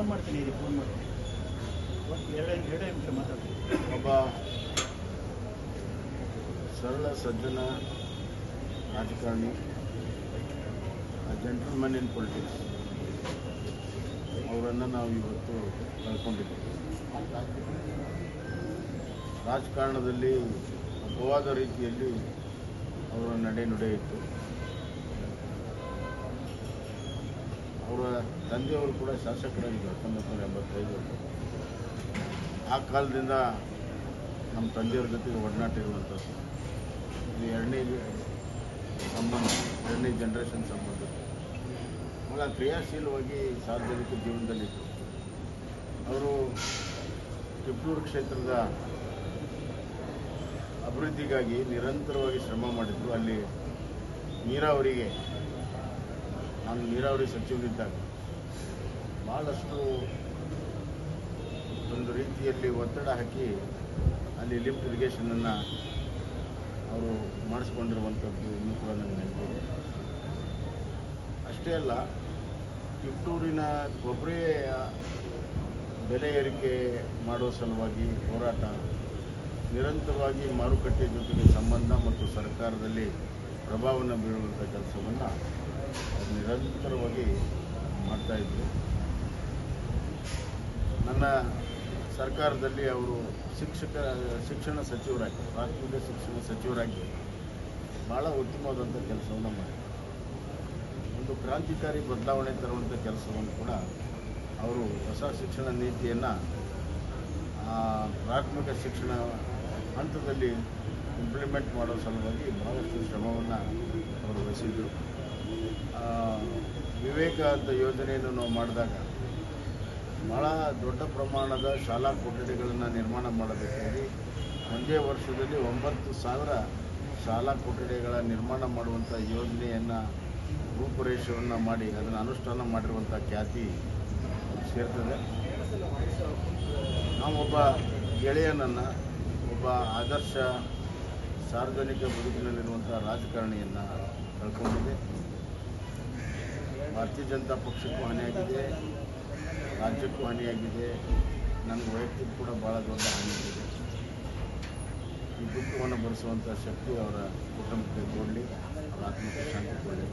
Phone ಮಾಡ್ತೀನಿ ಎರಡೇ ನಿಮಿಷ ಮಾತಾಡ್ತೀನಿ. ಒಬ್ಬ ಸರಳ ಸಜ್ಜನ ರಾಜಕಾರಣಿ, ಜೆಂಟಲ್ಮನ್ ಇನ್ ಪೊಲಿಟಿಕ್ಸ್, ಅವರನ್ನು ನಾವು ಇವತ್ತು ಕಳ್ಕೊಂಡಿದ್ದೀವಿ. ರಾಜಕಾರಣದಲ್ಲಿ ಅಪವಾದ ರೀತಿಯಲ್ಲಿ ಅವರ ನಡೆ ಇತ್ತು. ಅವರ ತಂದೆಯವರು ಕೂಡ ಶಾಸಕರಾಗಿದ್ದರು 1985. ಆ ಕಾಲದಿಂದ ನಮ್ಮ ತಂದೆಯವ್ರ ಜೊತೆಗೆ ಒಡನಾಟ ಇರುವಂಥದ್ದು. ಇದು ಎರಡನೇ ಜನ್ರೇಷನ್ ಸಂಬಂಧ. ಭಾಳ ಕ್ರಿಯಾಶೀಲವಾಗಿ ಸಾರ್ವಜನಿಕ ಜೀವನದಲ್ಲಿದ್ದರು. ಅವರು ತಿಪ್ಟೂರು ಕ್ಷೇತ್ರದ ಅಭಿವೃದ್ಧಿಗಾಗಿ ನಿರಂತರವಾಗಿ ಶ್ರಮ ಮಾಡಿದರು. ಅಲ್ಲಿ ನಾನು ನೀರಾವರಿ ಸಚಿವರಿದ್ದಾಗ ಭಾಳಷ್ಟು ಒಂದು ರೀತಿಯಲ್ಲಿ ಒತ್ತಡ ಹಾಕಿ ಅಲ್ಲಿ ಲಿಫ್ಟ್ ಇರಿಗೇಷನನ್ನು ಅವರು ಮಾಡಿಸ್ಕೊಂಡಿರುವಂಥದ್ದು ಇನ್ನೂ ಕೂಡ ನನಗೆ ನೆನಪಿದೆ. ಅಷ್ಟೇ ಅಲ್ಲ, ತಿಪ್ಟೂರಿನ ಕೊಬ್ಬರಿ ಬೆಲೆ ಏರಿಕೆ ಮಾಡುವ ಸಲುವಾಗಿ ಹೋರಾಟ, ನಿರಂತರವಾಗಿ ಮಾರುಕಟ್ಟೆ ಜೊತೆಗೆ ಸಂಬಂಧ ಮತ್ತು ಸರ್ಕಾರದಲ್ಲಿ ಪ್ರಭಾವವನ್ನು ಬೀರುವಂಥ ಕೆಲಸವನ್ನು ಅವರು ನಿರಂತರವಾಗಿ ಮಾಡ್ತಾಯಿದ್ರು. ನನ್ನ ಸರ್ಕಾರದಲ್ಲಿ ಅವರು ಶಿಕ್ಷಣ ಸಚಿವರಾಗಿ, ಪ್ರಾಥಮಿಕ ಶಿಕ್ಷಣ ಸಚಿವರಾಗಿ ಭಾಳ ಉತ್ತಮವಾದಂಥ ಕೆಲಸವನ್ನು ಮಾಡಿದರು. ಒಂದು ಕ್ರಾಂತಿಕಾರಿ ಬದಲಾವಣೆ ತರುವಂಥ ಕೆಲಸವನ್ನು ಕೂಡ ಅವರು ಹೊಸ ಶಿಕ್ಷಣ ನೀತಿಯನ್ನು ಪ್ರಾಥಮಿಕ ಶಿಕ್ಷಣ ಹಂತದಲ್ಲಿ ಇಂಪ್ಲಿಮೆಂಟ್ ಮಾಡೋ ಸಲುವಾಗಿ ಭಾಳಷ್ಟು ಶ್ರಮವನ್ನು ಅವರು ವಹಿಸಿದರು. ವಿವೇಕ ಅಂತ ಯೋಜನೆಯನ್ನು ನಾವು ಮಾಡಿದಾಗ ಭಾಳ ದೊಡ್ಡ ಪ್ರಮಾಣದ ಶಾಲಾ ಕೊಠಡಿಗಳನ್ನು ನಿರ್ಮಾಣ ಮಾಡಬೇಕಾಗಿ ಒಂದೇ ವರ್ಷದಲ್ಲಿ 9,000 ಶಾಲಾ ಕೊಠಡಿಗಳ ನಿರ್ಮಾಣ ಮಾಡುವಂಥ ಯೋಜನೆಯನ್ನು ರೂಪುರೇಷೆಯನ್ನು ಮಾಡಿ ಅದನ್ನು ಅನುಷ್ಠಾನ ಮಾಡಿರುವಂಥ ಖ್ಯಾತಿ ಸೇರ್ತದೆ. ನಾವೊಬ್ಬ ಗೆಳೆಯನನ್ನು, ಒಬ್ಬ ಆದರ್ಶ ಸಾರ್ವಜನಿಕ ಬದುಕಿನಲ್ಲಿರುವಂಥ ರಾಜಕಾರಣಿಯನ್ನು ಕಳ್ಕೊಂಡಿದೆ. ಭಾರತೀಯ ಜನತಾ ಪಕ್ಷಕ್ಕೂ ಹಾನಿಯಾಗಿದೆ, ರಾಜ್ಯಕ್ಕೂ ಹಾನಿಯಾಗಿದೆ, ನನಗೆ ವೈಯಕ್ತಿಕ ಕೂಡ ಭಾಳ ದೊಡ್ಡ ಹಾನಿಯಾಗಿದೆ. ಈ ದುಃಖವನ್ನು ಭರಿಸುವಂಥ ಶಕ್ತಿ ಅವರ ಕುಟುಂಬಕ್ಕೆ ಕೊಡಲಿ, ಅವರ ಆತ್ಮಕ್ಕೆ ಶಾಂತಿ ಕೊಡಲಿ.